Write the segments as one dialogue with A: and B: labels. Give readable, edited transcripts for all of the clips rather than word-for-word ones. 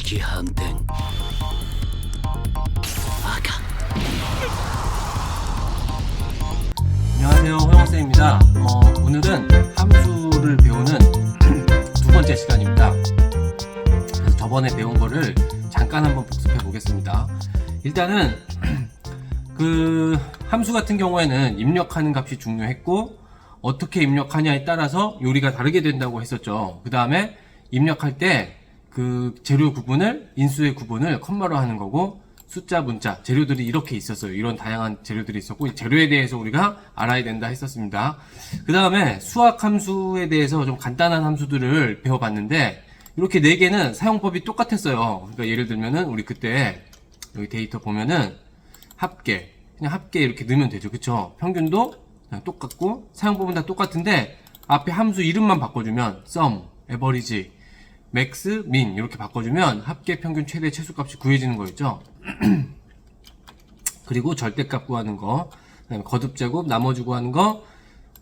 A: 時反転赤
B: 안녕하세요, 호영쌤입니다. 오늘은 함수를 배우는 두 번째 시간입니다. 그래서 저번에 배운 거를 잠깐 한번 복습해 보겠습니다. 일단은 그 함수 같은 경우에는 입력하는 값이 중요했고, 어떻게 입력하냐에 따라서 요리가 다르게 된다고 했었죠. 그 다음에 입력할 때 그 재료 구분을, 인수의 구분을 컴마로 하는 거고, 숫자, 문자, 재료들이 이렇게 있었어요. 이런 다양한 재료들이 있었고, 재료에 대해서 우리가 알아야 된다 했었습니다. 그 다음에 수학 함수에 대해서 좀 간단한 함수들을 배워봤는데, 이렇게 4개는 사용법이 똑같았어요. 그러니까 예를 들면은 우리 그때 여기 데이터 보면은 합계, 그냥 합계 이렇게 넣으면 되죠. 그쵸? 평균도 그냥 똑같고 사용법은 다 똑같은데 앞에 함수 이름만 바꿔주면 sum, average, max, min 이렇게 바꿔주면 합계, 평균, 최대, 최소값이 구해지는 거였죠. 그리고 절대값 구하는 거, 그다음에 거듭 제곱, 나머지 구하는 거,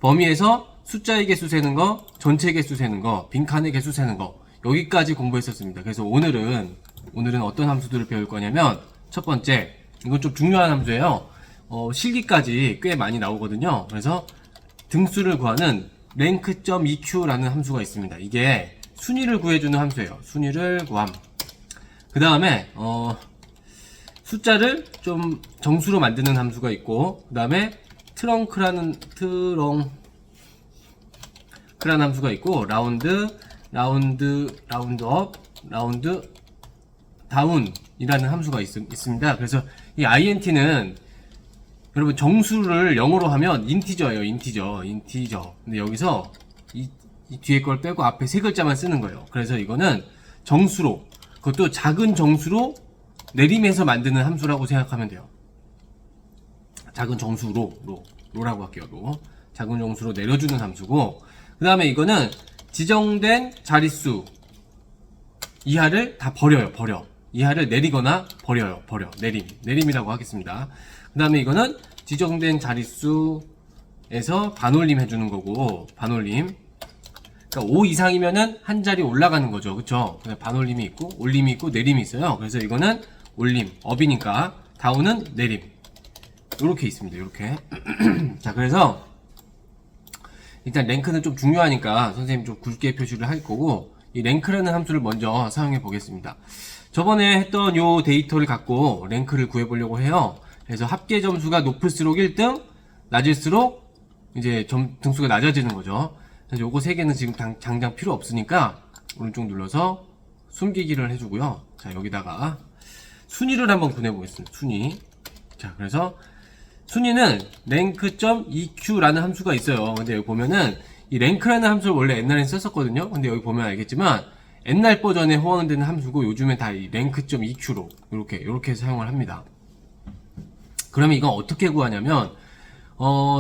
B: 범위에서 숫자의 개수 세는 거, 전체 개수 세는 거, 빈칸의 개수 세는 거, 여기까지 공부했었습니다. 그래서 오늘은 어떤 함수들을 배울 거냐면, 첫 번째, 이건 좀 중요한 함수예요. 실기까지 꽤 많이 나오거든요. 그래서 등수를 구하는 rank.eq라는 함수가 있습니다. 이게 순위를 구해주는 함수예요. 순위를 구함. 그 다음에 숫자를 좀 정수로 만드는 함수가 있고, 그 다음에 트렁크라는 함수가 있고, 라운드 업, 라운드 다운이라는 함수가 있습니다. 그래서 이 int는 여러분 정수를 0으로 하면 인티저예요. 인티저. 근데 여기서 이 뒤에 걸 빼고 앞에 세 글자만 쓰는 거예요. 그래서 이거는 정수로, 그것도 작은 정수로 내림해서 만드는 함수라고 생각하면 돼요. 작은 정수로, 로라고 할게요. 로. 작은 정수로 내려주는 함수고, 그 다음에 이거는 지정된 자릿수 이하를 다 버려요. 이하를 내리거나 버려요. 내림이라고 하겠습니다. 그 다음에 이거는 지정된 자릿수에서 반올림 해주는 거고, 반올림. 그러니까 5 이상이면은 한 자리 올라가는 거죠. 그쵸? 반올림이 있고, 올림이 있고, 내림이 있어요. 그래서 이거는 올림, 업이니까, 다운은 내림. 요렇게 있습니다. 요렇게. 자, 그래서, 일단 랭크는 좀 중요하니까 선생님 좀 굵게 표시를 할 거고, 이 랭크라는 함수를 먼저 사용해 보겠습니다. 저번에 했던 요 데이터를 갖고 랭크를 구해 보려고 해요. 그래서 합계 점수가 높을수록 1등, 낮을수록 이제 등수가 낮아지는 거죠. 그래서 요거 3개는 지금 당장 필요 없으니까 오른쪽 눌러서 숨기기를 해주고요. 자, 여기다가 순위를 한번 구해 보겠습니다. 순위. 자, 그래서 순위는 rank.eq라는 함수가 있어요. 근데 여기 보면은 이 랭크라는 함수를 원래 옛날에 썼었거든요. 근데 여기 보면 알겠지만 옛날 버전에 호환되는 함수고 요즘엔 다 이 rank.eq로 이렇게 사용을 합니다. 그러면 이건 어떻게 구하냐면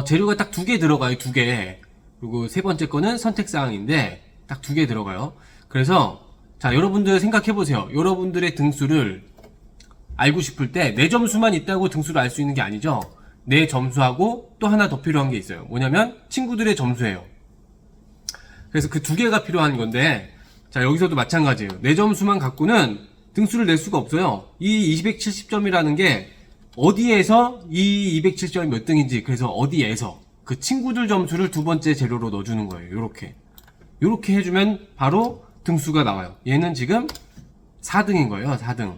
B: 재료가 딱 2개 들어가요. 2개. 그리고 세 번째 거는 선택사항인데 딱 2개 들어가요. 그래서 자, 여러분들 생각해 보세요. 여러분들의 등수를 알고 싶을 때 내 점수만 있다고 등수를 알 수 있는 게 아니죠. 내 점수하고 또 하나 더 필요한 게 있어요. 뭐냐면 친구들의 점수예요. 그래서 그 2개가 필요한 건데, 자, 여기서도 마찬가지예요. 내 점수만 갖고는 등수를 낼 수가 없어요. 이 270점이라는 게 어디에서 이 270점이 몇 등인지, 그래서 어디에서 그 친구들 점수를 두 번째 재료로 넣어주는 거예요. 요렇게 해주면 바로 등수가 나와요. 얘는 지금 4등인 거예요. 4등.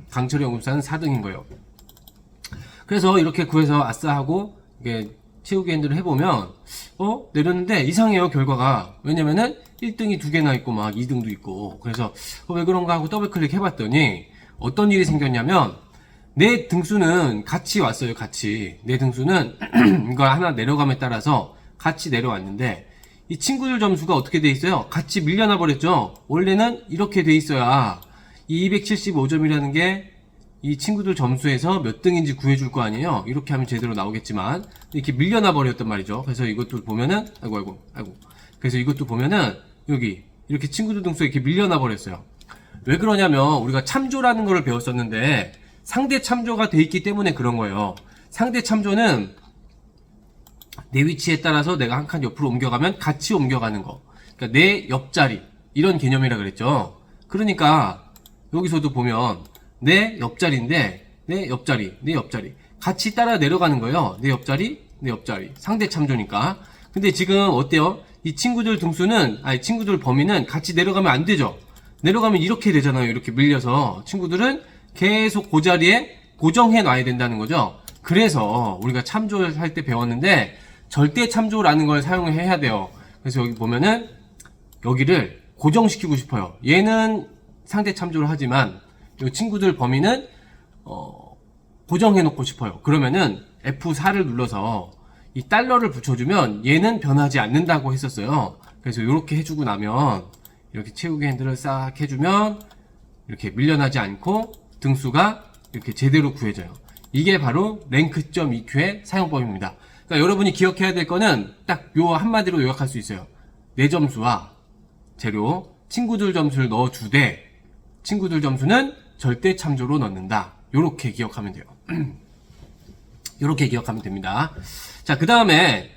B: 강철의 연금사는 4등인 거예요. 그래서 이렇게 구해서 아싸 하고 이게 채우기 핸들을 해보면 내렸는데 이상해요. 결과가. 왜냐면은 1등이 2개나 있고 막 2등도 있고, 그래서 왜 그런가 하고 더블 클릭 해봤더니 어떤 일이 생겼냐면 내 등수는 같이 왔어요. 같이 내 등수는 이걸 하나 내려감에 따라서 같이 내려왔는데 이 친구들 점수가 어떻게 돼 있어요? 같이 밀려나 버렸죠. 원래는 이렇게 돼 있어야 이 275점이라는 게 이 친구들 점수에서 몇 등인지 구해줄 거 아니에요. 이렇게 하면 제대로 나오겠지만 이렇게 밀려나 버렸단 말이죠. 그래서 이것도 보면은 아이고 그래서 이것도 보면은 여기 이렇게 친구들 등수에 이렇게 밀려나 버렸어요. 왜 그러냐면 우리가 참조라는 걸 배웠었는데 상대 참조가 돼 있기 때문에 그런 거예요. 상대 참조는 내 위치에 따라서 내가 한 칸 옆으로 옮겨가면 같이 옮겨가는 거. 그러니까 내 옆자리 이런 개념이라 그랬죠. 그러니까 여기서도 보면 내 옆자리인데 내 옆자리 같이 따라 내려가는 거예요. 내 옆자리 상대 참조니까. 근데 지금 어때요? 이 친구들 등수는 친구들 범위는 같이 내려가면 안 되죠. 내려가면 이렇게 되잖아요. 이렇게 밀려서 친구들은 계속 그 자리에 고정해 놔야 된다는 거죠. 그래서 우리가 참조를 할 때 배웠는데 절대 참조라는 걸 사용해야 돼요. 그래서 여기 보면은 여기를 고정시키고 싶어요. 얘는 상대 참조를 하지만 이 친구들 범위는 고정해 놓고 싶어요. 그러면은 F4를 눌러서 이 달러를 붙여주면 얘는 변하지 않는다고 했었어요. 그래서 이렇게 해주고 나면 이렇게 채우기 핸들을 싹 해주면 이렇게 밀려나지 않고 등수가 이렇게 제대로 구해져요. 이게 바로 랭크.EQ의 사용법입니다. 그러니까 여러분이 기억해야 될 거는 딱 요 한마디로 요약할 수 있어요. 내 점수와 재료, 친구들 점수를 넣어주되 친구들 점수는 절대 참조로 넣는다. 요렇게 기억하면 돼요. 요렇게 기억하면 됩니다. 자, 그 다음에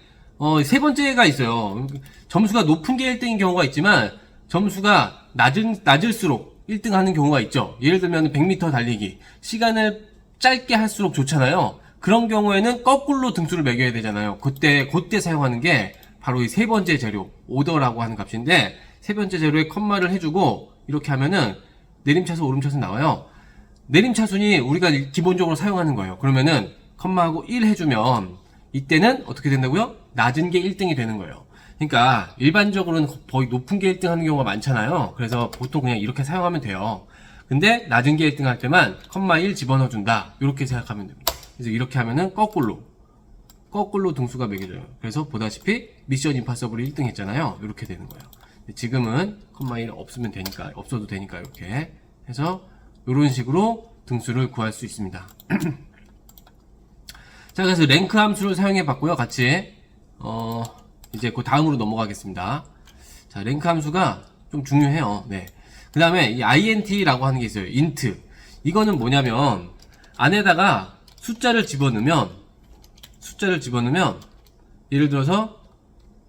B: 세 번째가 있어요. 점수가 높은 게 1등인 경우가 있지만 점수가 낮을수록 1등 하는 경우가 있죠. 예를 들면 100m 달리기 시간을 짧게 할수록 좋잖아요. 그런 경우에는 거꾸로 등수를 매겨야 되잖아요. 그때 사용하는 게 바로 이 세 번째 재료 오더라고 하는 값인데 세 번째 재료에 컴마를 해주고 이렇게 하면은 내림차순 오름차순 나와요. 내림차순이 우리가 기본적으로 사용하는 거예요. 그러면은 컴마하고 1 해주면 이때는 어떻게 된다고요? 낮은 게 1등이 되는 거예요. 그러니까 일반적으로는 거의 높은 게 1등 하는 경우가 많잖아요. 그래서 보통 그냥 이렇게 사용하면 돼요. 근데 낮은 게 1등 할 때만 컴마 1 집어넣어 준다. 이렇게 생각하면 됩니다. 그래서 이렇게 하면은 거꾸로 등수가 매겨져요. 그래서 보다시피 미션 임파서블이 1등 했잖아요. 이렇게 되는 거예요. 지금은 컴마 1 없어도 되니까 이렇게 해서 이런 식으로 등수를 구할 수 있습니다. 자, 그래서 랭크 함수를 사용해 봤고요. 같이 이제 그 다음으로 넘어가겠습니다. 자, 랭크 함수가 좀 중요해요. 네. 그 다음에 이 int라고 하는 게 있어요. int. 이거는 뭐냐면 안에다가 숫자를 집어넣으면 예를 들어서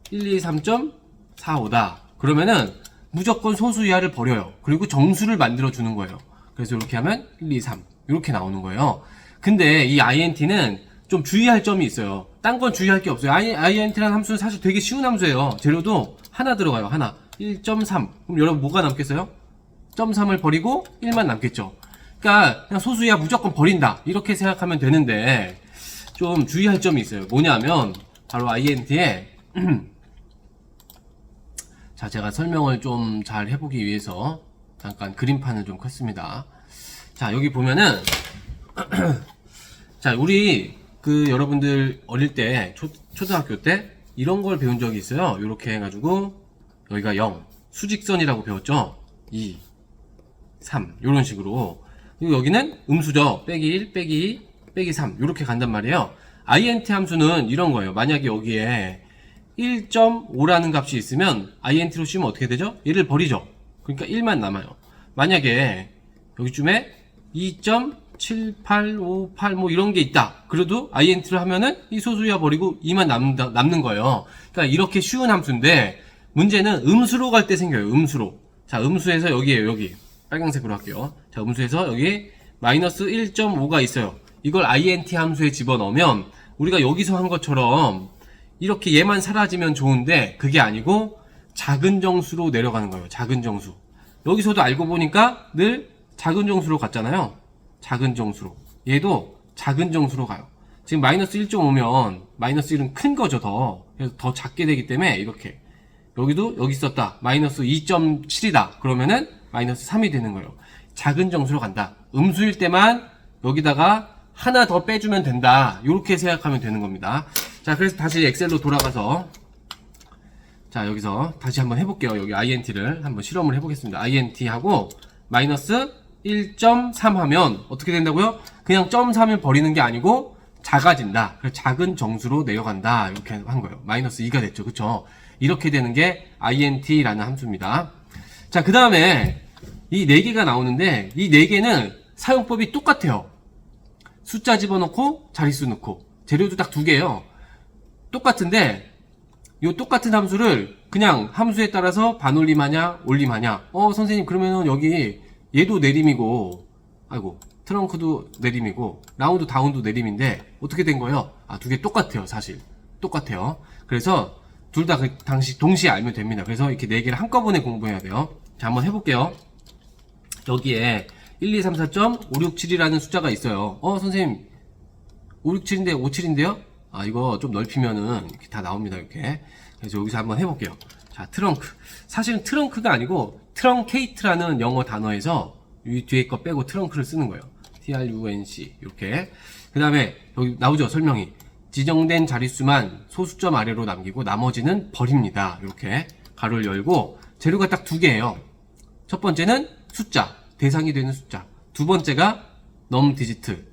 B: 123.45다. 그러면은 무조건 소수 이하를 버려요. 그리고 정수를 만들어 주는 거예요. 그래서 이렇게 하면 1, 2, 3 이렇게 나오는 거예요. 근데 이 int는 좀 주의할 점이 있어요. 딴 건 주의할 게 없어요. int라는 함수는 사실 되게 쉬운 함수예요. 재료도 하나 들어가요. 하나 1.3. 그럼 여러분 뭐가 남겠어요? 0.3을 버리고 1만 남겠죠. 그러니까 그냥 소수 이하 무조건 버린다 이렇게 생각하면 되는데 좀 주의할 점이 있어요. 뭐냐면 바로 int에 자, 제가 설명을 좀 잘 해보기 위해서 잠깐 그림판을 좀 컸습니다. 자, 여기 보면은 자, 우리 여러분들 어릴 때 초등학교 때 이런 걸 배운 적이 있어요. 이렇게 해가지고 여기가 0 수직선이라고 배웠죠. 2 3 이런 식으로. 그리고 여기는 음수죠. 빼기 1 빼기 2 빼기 3 이렇게 간단 말이에요. int 함수는 이런 거예요. 만약에 여기에 1.5라는 값이 있으면 int로 씌우면 어떻게 되죠? 얘를 버리죠. 그러니까 1만 남아요. 만약에 여기쯤에 2.7858 뭐 이런 게 있다. 그래도 int를 하면은 이 소수 이하 버리고 2만 남는 거예요. 그러니까 이렇게 쉬운 함수인데 문제는 음수로 갈 때 생겨요. 음수로. 자, 음수에서 여기에요. 여기 빨간색으로 할게요. 자, 음수에서 여기 마이너스 1.5가 있어요. 이걸 int 함수에 집어넣으면 우리가 여기서 한 것처럼 이렇게 얘만 사라지면 좋은데 그게 아니고 작은 정수로 내려가는 거예요. 작은 정수. 여기서도 알고 보니까 늘 작은 정수로 갔잖아요. 작은 정수로. 얘도 작은 정수로 가요. 지금 마이너스 1.5면 마이너스 1은 큰 거죠. 그래서 더 작게 되기 때문에 이렇게 여기도 여기 있었다. 마이너스 2.7이다. 그러면은 마이너스 3이 되는 거예요. 작은 정수로 간다. 음수일 때만 여기다가 하나 더 빼주면 된다. 이렇게 생각하면 되는 겁니다. 자, 그래서 다시 엑셀로 돌아가서 자, 여기서 다시 한번 해볼게요. 여기 int를 한번 실험을 해보겠습니다. int하고 마이너스 1.3 하면 어떻게 된다고요? 그냥 0.3을 버리는 게 아니고 작아진다. 그래서 작은 정수로 내려간다. 이렇게 한 거예요. 마이너스 2가 됐죠. 그쵸? 이렇게 되는 게 int라는 함수입니다. 자, 그 다음에 이 4개가 나오는데 이 4개는 사용법이 똑같아요. 숫자 집어넣고 자릿수 넣고 재료도 딱 2개예요. 똑같은데 이 똑같은 함수를 그냥 함수에 따라서 반올림하냐 올림하냐 선생님 그러면은 여기 얘도 내림이고, 아이고, 트렁크도 내림이고, 라운드 다운도 내림인데, 어떻게 된 거예요? 아, 두 개 똑같아요, 사실. 똑같아요. 그래서, 둘 다 그 당시 동시에 알면 됩니다. 그래서 이렇게 네 개를 한꺼번에 공부해야 돼요. 자, 한번 해볼게요. 여기에 1, 2, 3, 4.567이라는 숫자가 있어요. 선생님, 567인데 57인데요? 아, 이거 좀 넓히면은 이렇게 다 나옵니다, 이렇게. 그래서 여기서 한번 해볼게요. 자, 트렁크. 사실은 트렁크가 아니고, 트렁케이트라는 영어 단어에서 이 뒤에 거 빼고 트렁크를 쓰는 거예요. trunc. 이렇게. 그 다음에 여기 나오죠, 설명이. 지정된 자릿수만 소수점 아래로 남기고 나머지는 버립니다. 이렇게 가로를 열고 재료가 딱 두 개예요. 첫 번째는 숫자, 대상이 되는 숫자. 두 번째가 넘 디지트,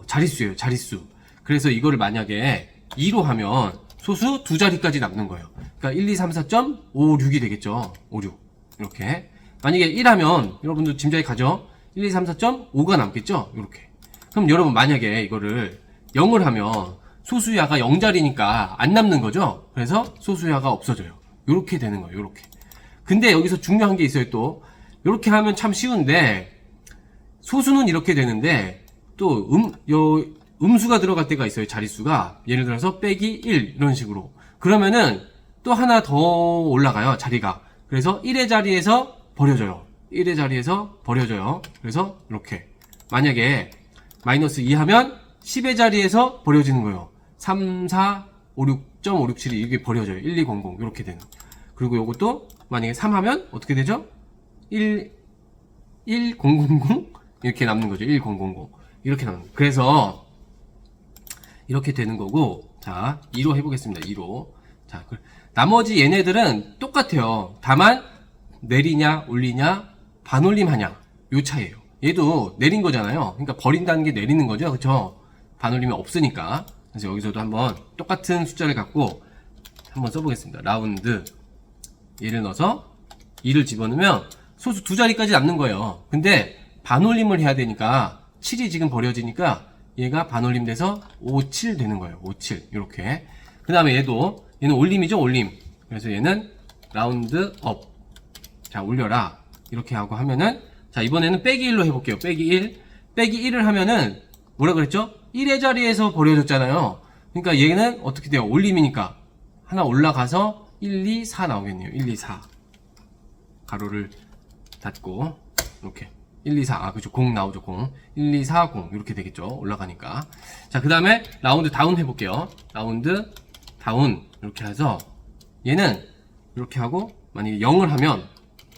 B: 자릿수예요, 자릿수. 그래서 이거를 만약에 2로 하면 소수 두 자리까지 남는 거예요. 그러니까 1, 2, 3, 4.56이 되겠죠. 56. 이렇게. 만약에 1 하면 여러분들 짐작이 가죠? 1, 2, 3, 4.5가 남겠죠? 이렇게. 그럼 여러분 만약에 이거를 0을 하면 소수야가 0자리니까 안 남는 거죠? 그래서 소수야가 없어져요. 요렇게 되는 거예요, 요렇게. 근데 여기서 중요한 게 있어요, 또. 요렇게 하면 참 쉬운데, 소수는 이렇게 되는데, 또, 음수가 들어갈 때가 있어요, 자릿수가. 예를 들어서, 빼기 1, 이런 식으로. 그러면은, 또 하나 더 올라가요, 자리가. 그래서 1의 자리에서 버려져요. 1의 자리에서 버려져요. 그래서, 이렇게. 만약에, 마이너스 2 하면, 10의 자리에서 버려지는 거예요. 3, 4, 5, 6.567이 이게 버려져요. 1, 2, 0, 0 이렇게 되는. 그리고 요것도 만약에 3 하면 어떻게 되죠? 1, 1, 0, 0, 0 이렇게 남는 거죠. 1, 0, 0, 0 이렇게 남는 거예요. 그래서 이렇게 되는 거고, 자 2로 해보겠습니다. 2로. 자 나머지 얘네들은 똑같아요. 다만 내리냐 올리냐 반올림 하냐 요 차이에요. 얘도 내린 거잖아요. 그러니까 버린다는 게 내리는 거죠. 그쵸? 반올림이 없으니까. 그래서 여기서도 한번 똑같은 숫자를 갖고 한번 써보겠습니다. 라운드 얘를 넣어서 2를 집어넣으면 소수 두 자리까지 남는 거예요. 근데 반올림을 해야 되니까 7이 지금 버려지니까 얘가 반올림 돼서 5, 7 되는 거예요. 5, 7 이렇게. 그 다음에 얘는 올림이죠. 올림. 그래서 얘는 라운드 업. 자 올려라 이렇게 하고 하면은, 자 이번에는 빼기 1로 해볼게요. 빼기 1. 빼기 1을 하면은 뭐라 그랬죠? 1의 자리에서 버려졌잖아요. 그러니까 얘는 어떻게 돼요? 올림이니까 하나 올라가서 1, 2, 4 나오겠네요. 1, 2, 4 가로를 닫고 이렇게 1, 2, 4 그죠? 0 나오죠. 0 1, 2, 4, 0 이렇게 되겠죠. 올라가니까. 자 그 다음에 라운드 다운 해볼게요. 라운드 다운 이렇게 해서 얘는 이렇게 하고 만약에 0을 하면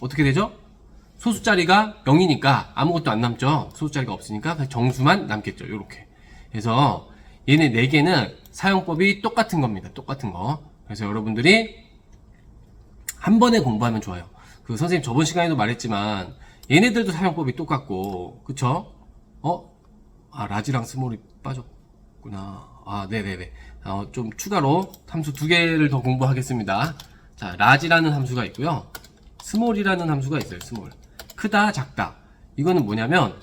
B: 어떻게 되죠? 소수자리가 0이니까 아무것도 안 남죠. 소수자리가 없으니까 정수만 남겠죠. 요렇게. 그래서 얘네 4개는 사용법이 똑같은 겁니다. 똑같은 거. 그래서 여러분들이 한 번에 공부하면 좋아요. 그 선생님 저번 시간에도 말했지만 얘네들도 사용법이 똑같고 그쵸? 라지랑 스몰이 빠졌구나. 네네네. 좀 추가로 함수 2개를 더 공부하겠습니다. 자, 라지라는 함수가 있고요. 스몰이라는 함수가 있어요. 스몰. 크다, 작다. 이거는 뭐냐면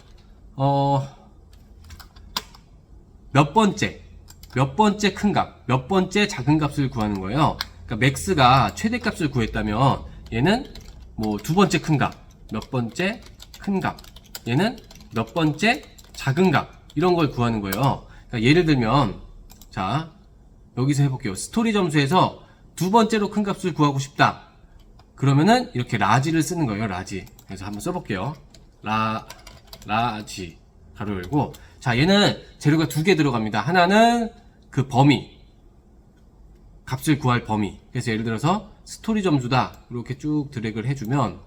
B: 몇 번째 큰 값, 몇 번째 작은 값을 구하는 거예요. 그러니까 맥스가 최대값을 구했다면 얘는 뭐 두 번째 큰 값, 몇 번째 큰 값, 얘는 몇 번째 작은 값 이런 걸 구하는 거예요. 그러니까 예를 들면 자 여기서 해볼게요. 스토리 점수에서 두 번째로 큰 값을 구하고 싶다. 그러면은 이렇게 라지를 쓰는 거예요. 라지. 그래서 한번 써볼게요. 라지 가로 열고, 자 얘는 재료가 2개 들어갑니다. 하나는 그 범위, 값을 구할 범위. 그래서 예를 들어서 스토리 점수다 이렇게 쭉 드래그를 해주면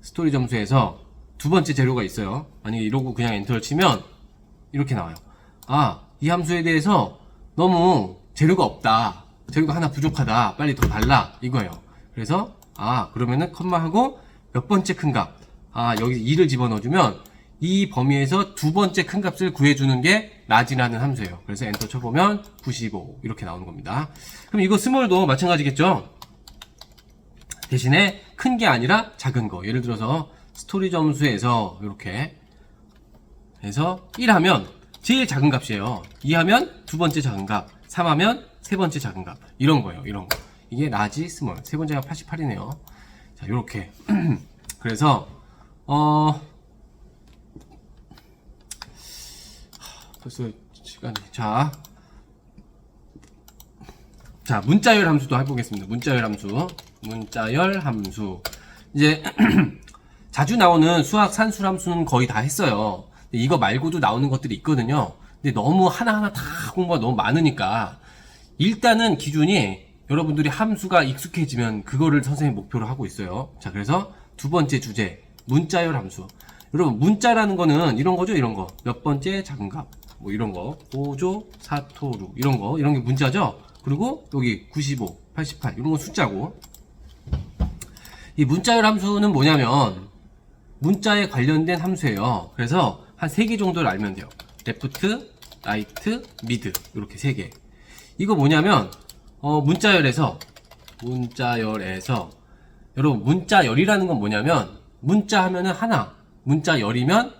B: 스토리 점수에서 두 번째 재료가 있어요. 만약에 이러고 그냥 엔터를 치면 이렇게 나와요. 이 함수에 대해서 너무 재료가 없다, 재료가 하나 부족하다, 빨리 더 달라 이거예요. 그래서 그러면은 컴마하고 몇 번째 큰 값, 여기 2를 집어넣어주면 이 범위에서 두 번째 큰 값을 구해주는 게 라지라는 함수예요. 그래서 엔터 쳐보면 95 이렇게 나오는 겁니다. 그럼 이거 스몰도 마찬가지겠죠? 대신에 큰 게 아니라 작은 거. 예를 들어서 스토리 점수에서 이렇게 해서 1하면 제일 작은 값이에요. 2하면 두 번째 작은 값, 3하면 세 번째 작은 값. 이런 거예요. 이런 거. 이게 라지, 스몰. 세 번째가 88이네요. 자, 요렇게. 그래서 벌써 시간이. 자, 문자열 함수도 해보겠습니다. 문자열 함수. 이제, 자주 나오는 수학 산술 함수는 거의 다 했어요. 이거 말고도 나오는 것들이 있거든요. 근데 너무 하나하나 다 공부가 너무 많으니까, 일단은 기준이 여러분들이 함수가 익숙해지면 그거를 선생님이 목표로 하고 있어요. 자, 그래서 두 번째 주제, 문자열 함수. 여러분, 문자라는 거는 이런 거죠, 이런 거. 몇 번째 장갑, 뭐 이런 거. 고조, 사토루, 이런 게 문자죠? 그리고 여기 95, 88, 이런 건 숫자고. 이 문자열 함수는 뭐냐면, 문자에 관련된 함수예요. 그래서 한 3개 정도를 알면 돼요. 레프트, 라이트, 미드. 이렇게 3개. 이거 뭐냐면, 문자열에서, 여러분, 문자열이라는 건 뭐냐면, 문자 하면은 하나, 문자열이면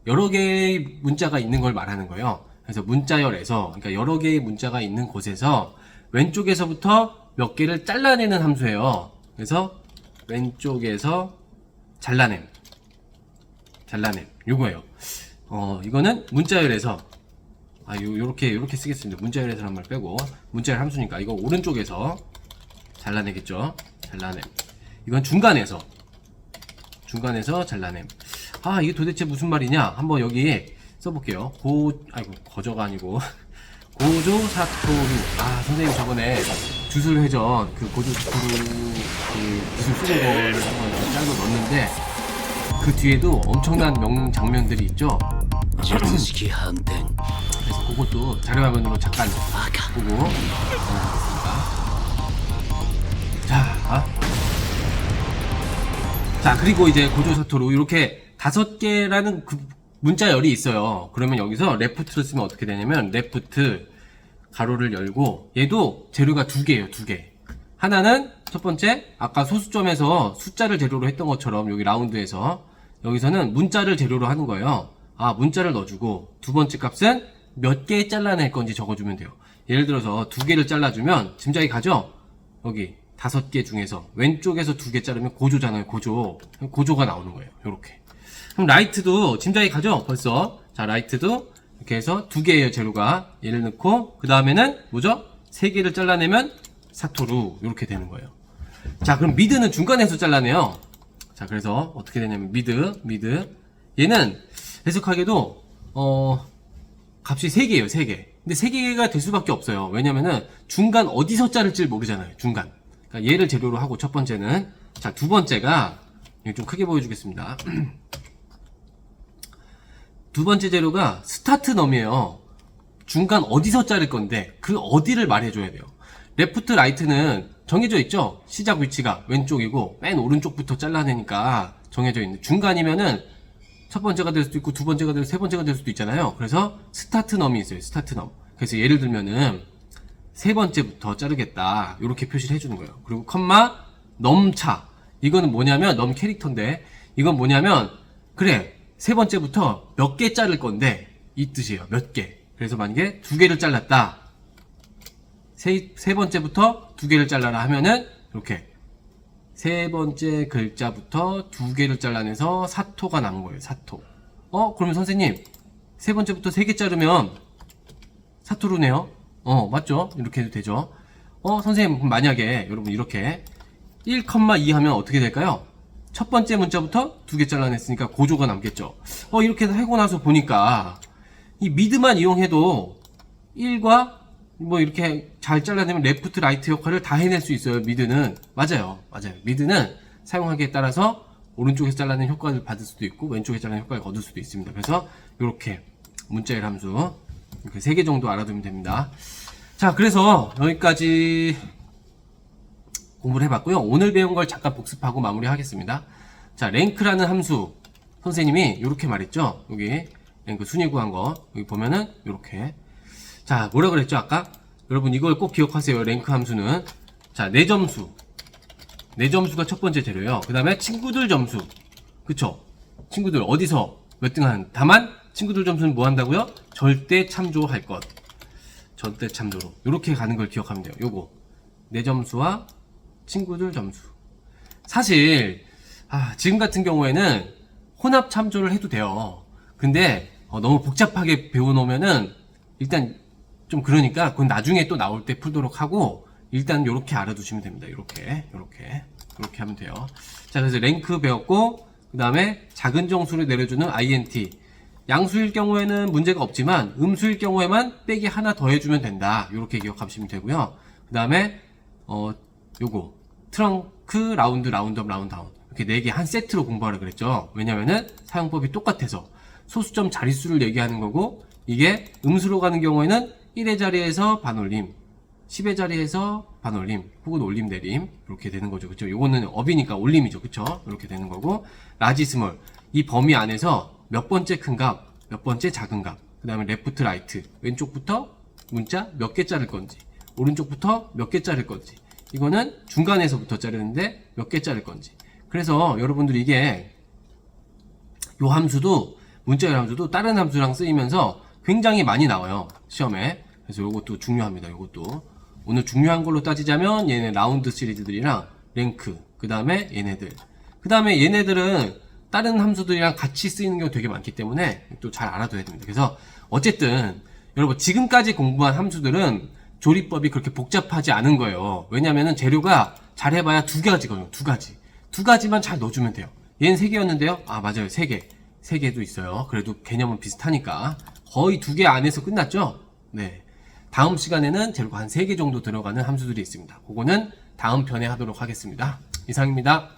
B: 여러 개의 문자가 있는 걸 말하는 거예요. 그래서 문자열에서, 그러니까 여러 개의 문자가 있는 곳에서 왼쪽에서부터 몇 개를 잘라내는 함수예요. 그래서 왼쪽에서 잘라냄. 요거예요. 이거는 문자열에서, 요렇게 쓰겠습니다. 문자열에서란 말 빼고, 문자열 함수니까, 이거 오른쪽에서 잘라내겠죠? 잘라냄. 이건 중간에서 잘라냄. 이게 도대체 무슨 말이냐? 한번 여기 써볼게요. 거저가 아니고, 고조 사토루. 선생님 저번에 주술회전, 고조 사토루, 기술 쓰는 거를 한번 짤로 넣었는데, 그 뒤에도 엄청난 장면들이 있죠? 그래서 그것도 자료화면으로 잠깐 보고 넘어가겠습니다. 자, 그리고 이제 고조사토로 이렇게 5개라는 그 문자열이 있어요. 그러면 여기서 레프트를 쓰면 어떻게 되냐면, 레프트 가로를 열고, 얘도 재료가 2개예요, 2개. 하나는 첫 번째, 아까 소수점에서 숫자를 재료로 했던 것처럼 여기 라운드에서, 여기서는 문자를 재료로 하는 거예요. 문자를 넣어주고, 두 번째 값은 몇 개 잘라낼 건지 적어주면 돼요. 예를 들어서 2개를 잘라주면 짐작이 가죠? 여기 5개 중에서 왼쪽에서 2개 자르면 고조잖아요. 고조가 나오는 거예요. 요렇게. 그럼 라이트도 짐작이 가죠? 벌써. 자, 라이트도 이렇게 해서 2개예요, 재료가. 얘를 넣고, 그 다음에는 뭐죠? 3개를 잘라내면 사토루. 요렇게 되는 거예요. 자, 그럼 미드는 중간에서 잘라내요. 자, 그래서 어떻게 되냐면, 미드. 얘는 해석하게도, 값이 3개예요, 3개. 근데 3개가 될 수밖에 없어요. 왜냐면은 중간 어디서 자를지 모르잖아요, 중간. 그러니까 얘를 재료로 하고, 첫 번째는. 자, 두 번째가, 이거 좀 크게 보여주겠습니다. 두 번째 재료가 스타트 넘이에요. 중간 어디서 자를 건데, 그 어디를 말해줘야 돼요. 레프트, 라이트는 정해져 있죠? 시작 위치가 왼쪽이고, 맨 오른쪽부터 잘라내니까 정해져 있는. 중간이면은, 첫 번째가 될 수도 있고, 두 번째가 될 수도, 세 번째가 될 수도 있잖아요. 그래서 스타트 넘이 있어요. 스타트 넘. 그래서 예를 들면은 세 번째부터 자르겠다. 이렇게 표시를 해주는 거예요. 그리고 컴마 넘차. 이거는 뭐냐면, 넘 캐릭터인데, 이건 뭐냐면, 그래, 세 번째부터 몇 개 자를 건데, 이 뜻이에요. 몇 개. 그래서 만약에 2개를 잘랐다. 세 번째부터 2개를 잘라라 하면은 이렇게 세 번째 글자부터 2개를 잘라내서 사토가 남은 거예요. 사토. 그러면 선생님, 세 번째부터 3개 자르면 사토루네요. 맞죠? 이렇게 해도 되죠. 선생님, 그럼 만약에 여러분 이렇게 1,2 하면 어떻게 될까요? 첫 번째 문자부터 2개 잘라냈으니까 고조가 남겠죠. 이렇게 하고 나서 보니까 이 미드만 이용해도 1과 뭐 이렇게 잘 잘라내면 레프트, 라이트 역할을 다 해낼 수 있어요. 미드는. 맞아요. 미드는 사용하기에 따라서 오른쪽에서 잘라낸 효과를 받을 수도 있고, 왼쪽에 잘라낸 효과를 얻을 수도 있습니다. 그래서 이렇게 문자열 함수 이렇게 3개 정도 알아두면 됩니다. 자, 그래서 여기까지 공부를 해봤고요. 오늘 배운 걸 잠깐 복습하고 마무리하겠습니다. 자, 랭크라는 함수 선생님이 이렇게 말했죠. 여기 랭크 순위 구한 거 여기 보면은 이렇게. 자, 뭐라 그랬죠 아까? 여러분 이걸 꼭 기억하세요. 랭크 함수는, 자, 내 점수가 첫 번째 재료예요. 그 다음에 친구들 점수, 그쵸? 친구들 어디서 몇 등 한. 다만 친구들 점수는 뭐 한다고요? 절대 참조할 것. 절대 참조로 이렇게 가는 걸 기억하면 돼요. 요거 내 점수와 친구들 점수. 사실 지금 같은 경우에는 혼합 참조를 해도 돼요. 근데 너무 복잡하게 배워놓으면은 일단 좀 그러니까 그건 나중에 또 나올 때 풀도록 하고 일단 요렇게 알아두시면 됩니다. 요렇게 하면 돼요. 자, 그래서 랭크 배웠고 그 다음에 작은 정수를 내려주는 int. 양수일 경우에는 문제가 없지만 음수일 경우에만 빼기 하나 더 해주면 된다. 요렇게 기억하시면 되고요. 그 다음에 요거 트렁크, 라운드, 라운드업, 라운드다운 이렇게 4개 한 세트로 공부하라 그랬죠. 왜냐면은 사용법이 똑같아서 소수점 자릿수를 얘기하는 거고 이게 음수로 가는 경우에는 1의 자리에서 반올림, 10의 자리에서 반올림 혹은 올림 내림 이렇게 되는 거죠. 그쵸? 요거는 업이니까 올림이죠. 그쵸? 이렇게 되는 거고 라지 스몰 이 범위 안에서 몇 번째 큰 값, 몇 번째 작은 값, 그 다음에 레프트 라이트 왼쪽부터 문자 몇 개 자를 건지 오른쪽부터 몇 개 자를 건지 이거는 중간에서부터 자르는데 몇 개 자를 건지. 그래서 여러분들이 이게 요 함수도 문자열 함수도 다른 함수랑 쓰이면서 굉장히 많이 나와요 시험에. 그래서 요것도 중요합니다. 요것도 오늘 중요한 걸로 따지자면 얘네 라운드 시리즈들이랑 랭크 그 다음에 얘네들 그 다음에 얘네들은 다른 함수들이랑 같이 쓰이는 경우 되게 많기 때문에 또 잘 알아둬야 됩니다. 그래서 어쨌든 여러분 지금까지 공부한 함수들은 조리법이 그렇게 복잡하지 않은 거예요. 왜냐면은 재료가 잘 해봐야 2가지거든요. 2가지만 잘 넣어주면 돼요. 얘는 3개였는데요. 아 맞아요. 3개도 있어요. 그래도 개념은 비슷하니까 거의 2개 안에서 끝났죠. 네. 다음 시간에는 재료가 한 3개 정도 들어가는 함수들이 있습니다. 그거는 다음 편에 하도록 하겠습니다. 이상입니다.